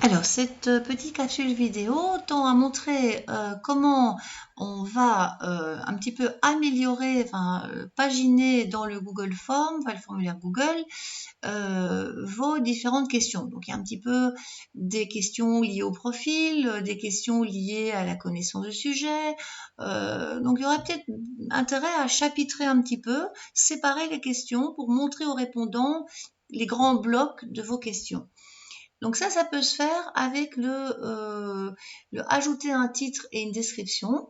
Alors, cette petite capsule vidéo tend à montrer comment on va un petit peu améliorer, paginer dans le Google Form, le formulaire Google, vos différentes questions. Donc, il y a un petit peu des questions liées au profil, des questions liées à la connaissance du sujet. Donc, il y aurait peut-être intérêt à chapitrer un petit peu, séparer les questions pour montrer aux répondants les grands blocs de vos questions. Donc ça peut se faire avec le ajouter un titre et une description.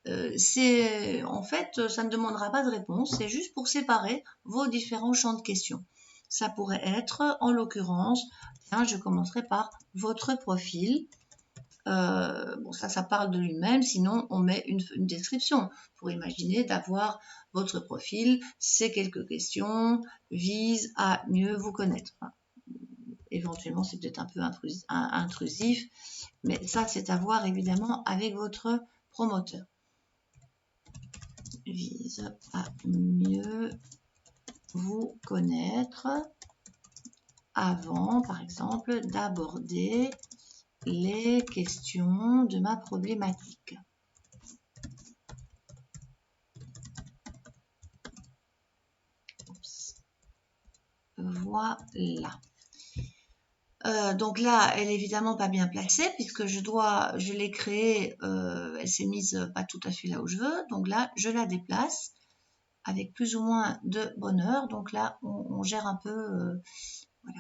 En fait, ça ne demandera pas de réponse, c'est juste pour séparer vos différents champs de questions. Ça pourrait être, en l'occurrence, tiens, je commencerai par votre profil. Bon, ça parle de lui-même, sinon on met une description pour imaginer d'avoir votre profil. Ces quelques questions visent à mieux vous connaître. Éventuellement, c'est peut-être un peu intrusif, mais ça, c'est à voir évidemment avec votre promoteur. Vise à mieux vous connaître avant, par exemple, d'aborder les questions de ma problématique. Voilà. Donc là, elle est évidemment pas bien placée puisque je l'ai créée, elle s'est mise pas tout à fait là où je veux. Donc là, je la déplace avec plus ou moins de bonheur. Donc là, on gère un peu,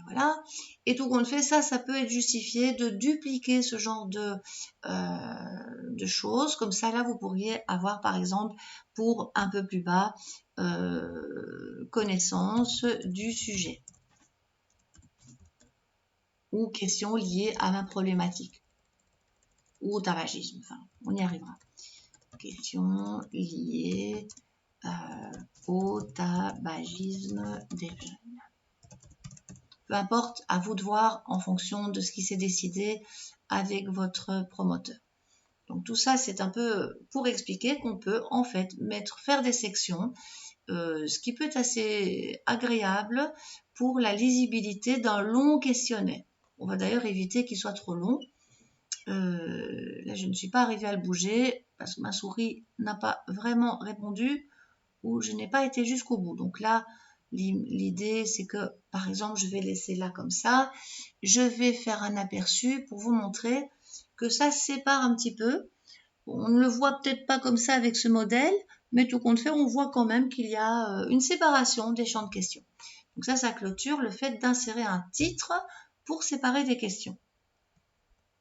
voilà. Et tout compte fait, ça peut être justifié de dupliquer ce genre de choses. Comme ça, là, vous pourriez avoir, par exemple, pour un peu plus bas, connaissance du sujet ou questions liées à ma problématique ou au tabagisme. Enfin, on y arrivera. Questions liées au tabagisme des jeunes. Peu importe, à vous de voir en fonction de ce qui s'est décidé avec votre promoteur. Donc tout ça, c'est un peu pour expliquer qu'on peut en fait faire des sections, ce qui peut être assez agréable pour la lisibilité d'un long questionnaire. On va d'ailleurs éviter qu'il soit trop long. Là, je ne suis pas arrivée à le bouger parce que ma souris n'a pas vraiment répondu ou je n'ai pas été jusqu'au bout. Donc là, l'idée, c'est que, par exemple, je vais laisser là comme ça. Je vais faire un aperçu pour vous montrer que ça se sépare un petit peu. On ne le voit peut-être pas comme ça avec ce modèle, mais tout compte fait, on voit quand même qu'il y a une séparation des champs de questions. Donc ça clôture le fait d'insérer un titre pour séparer des questions.